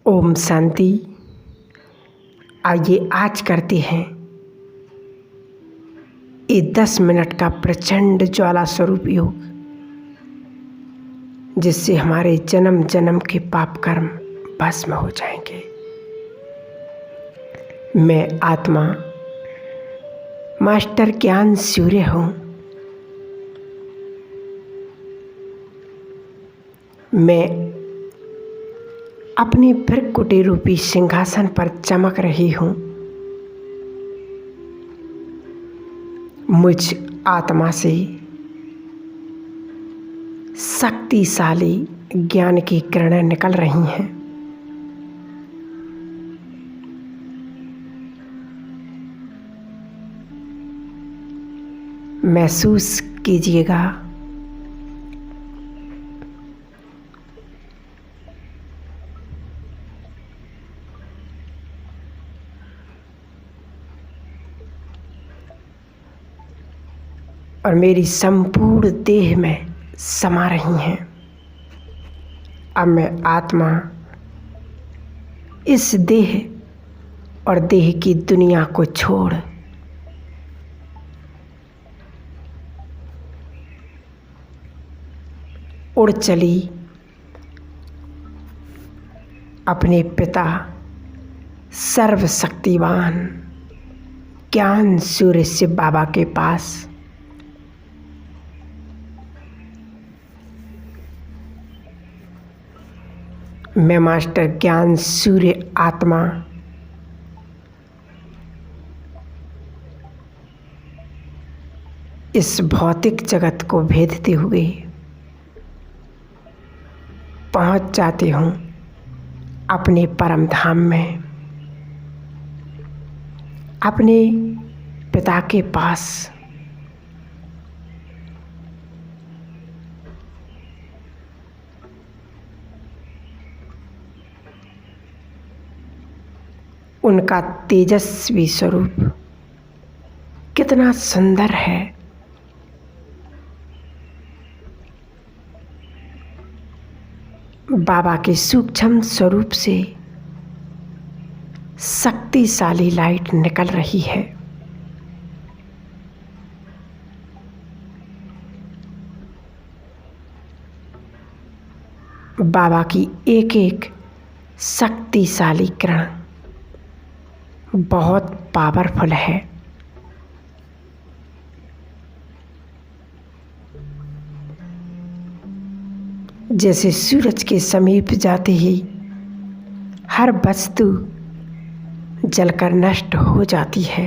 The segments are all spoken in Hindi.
ओम शांति। आइए आज करते हैं ये 10 मिनट का प्रचंड ज्वाला स्वरूप योग, जिससे हमारे जन्म जन्म के पाप कर्म भस्म हो जाएंगे। मैं आत्मा मास्टर ज्ञान सूर्य हूँ। मैं अपनी भृकुटी रूपी सिंहासन पर चमक रही हूँ। मुझ आत्मा से शक्तिशाली ज्ञान की किरणें निकल रही हैं। महसूस कीजिएगा और मेरी संपूर्ण देह में समा रही हैं। अब मैं आत्मा इस देह और देह की दुनिया को छोड़ उड़ चली अपने पिता सर्वशक्तिवान ज्ञान सूर्य शिव बाबा के पास। मैं मास्टर ज्ञान सूर्य आत्मा इस भौतिक जगत को भेदते हुए पहुंच जाती हूँ अपने परम धाम में, अपने पिता के पास। उनका तेजस्वी स्वरूप कितना सुंदर है। बाबा के सूक्ष्म स्वरूप से शक्तिशाली लाइट निकल रही है। बाबा की एक एक शक्तिशाली किरण बहुत पावरफुल है। जैसे सूरज के समीप जाते ही हर वस्तु जलकर नष्ट हो जाती है,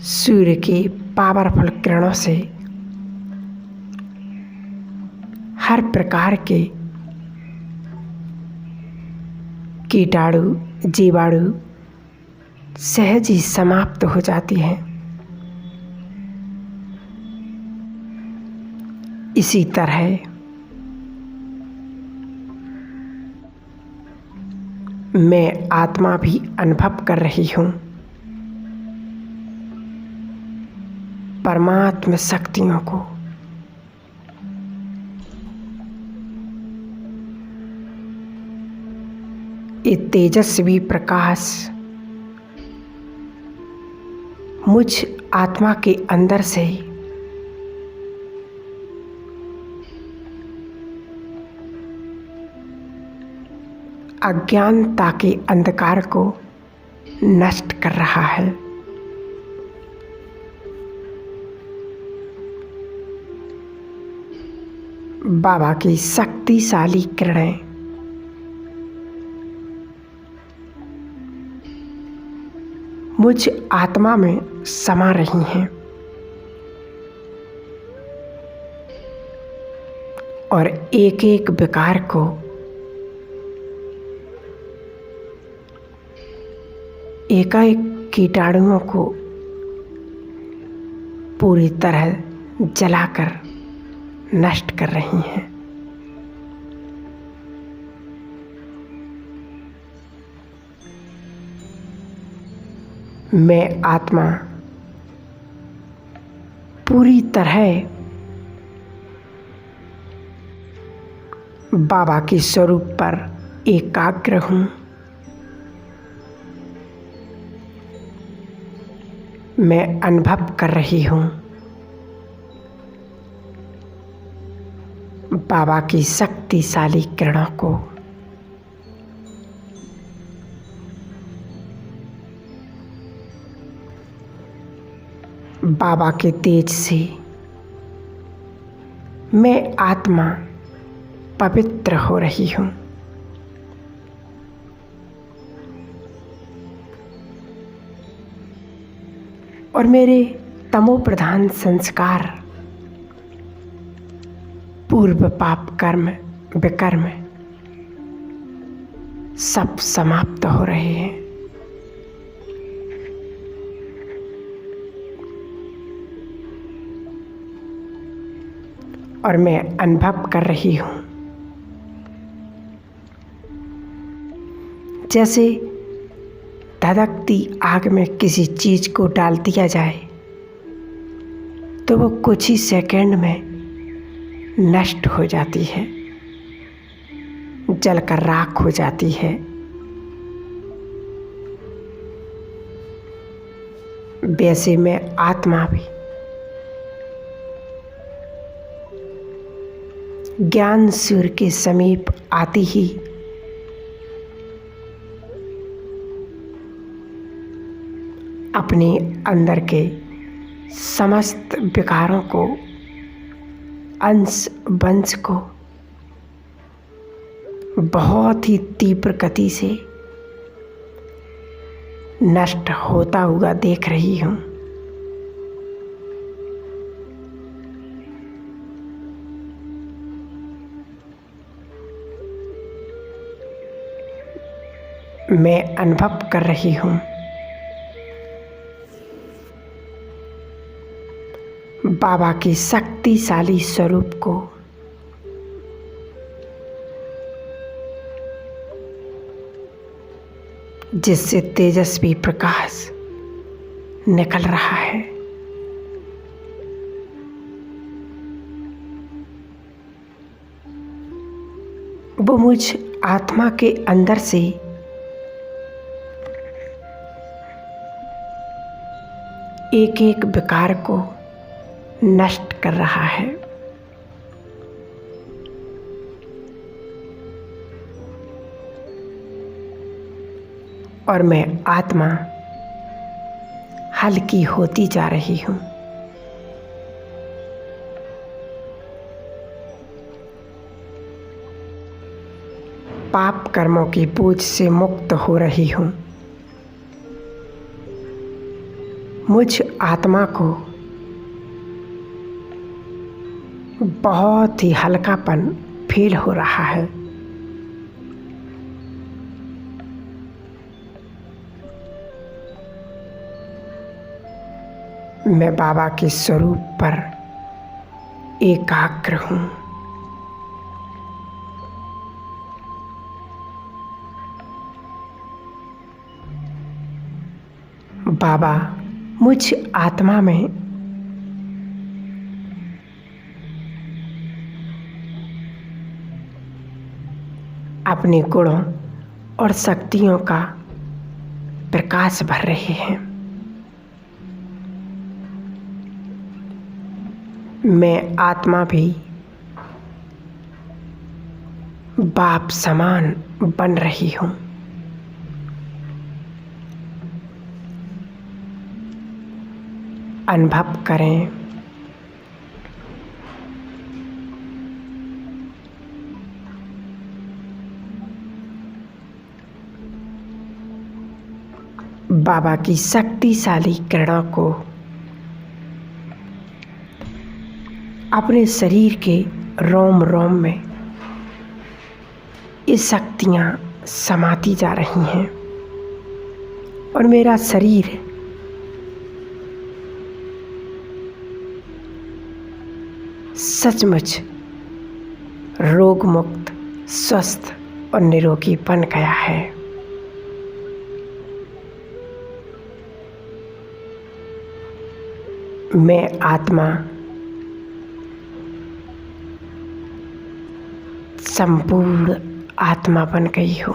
सूर्य के पावरफुल किरणों से हर प्रकार के कीटाणु जीवाणु सहज ही समाप्त हो जाती हैं। इसी तरह मैं आत्मा भी अनुभव कर रही हूँ परमात्म शक्तियों को। ये तेजस्वी प्रकाश मुझ आत्मा के अंदर से अज्ञानता के अंधकार को नष्ट कर रहा है। बाबा की शक्तिशाली किरणें मुझ आत्मा में समा रही हैं और एक एक विकार को एकाएक कीटाणुओं को पूरी तरह जलाकर नष्ट कर रही हैं। मैं आत्मा पूरी तरह बाबा के स्वरूप पर एकाग्र हूँ। मैं अनुभव कर रही हूँ बाबा की शक्तिशाली किरणों को। बाबा के तेज से मैं आत्मा पवित्र हो रही हूँ। और मेरे तमो प्रधान संस्कार, पूर्व पाप कर्म विकर्म सब समाप्त हो रहे हैं। और मैं अनुभव कर रही हूँ जैसे धधकती आग में किसी चीज को डाल दिया जाए तो वो कुछ ही सेकंड में नष्ट हो जाती है, जलकर राख हो जाती है। वैसे में आत्मा भी ज्ञान सूर्य के समीप आती ही अपने अंदर के समस्त विकारों को, अंश वंश को बहुत ही तीव्र गति से नष्ट होता हुआ देख रही हूँ। मैं अनुभव कर रही हूँ बाबा के शक्तिशाली स्वरूप को। जिससे तेजस्वी प्रकाश निकल रहा है। वो मुझ आत्मा के अंदर से एक एक विकार को नष्ट कर रहा है। और मैं आत्मा हल्की होती जा रही हूँ। पाप कर्मों की बोझ से मुक्त हो रही हूँ। मुझ आत्मा को बहुत ही हल्कापन फील हो रहा है। मैं बाबा के स्वरूप पर एकाग्र हूँ। बाबा मुझ आत्मा में अपने गुणों और शक्तियों का प्रकाश भर रहे हैं। मैं आत्मा भी बाप समान बन रही हूँ। अनुभव करें बाबा की शक्तिशाली किरणों को अपने शरीर के रोम रोम में ये शक्तियाँ समाती जा रही हैं। और मेरा शरीर सचमुच रोग मुक्त, स्वस्थ और निरोगी बन गया है। मैं आत्मा संपूर्ण आत्मा बन गई हूँ।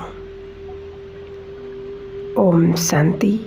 ओम शांति।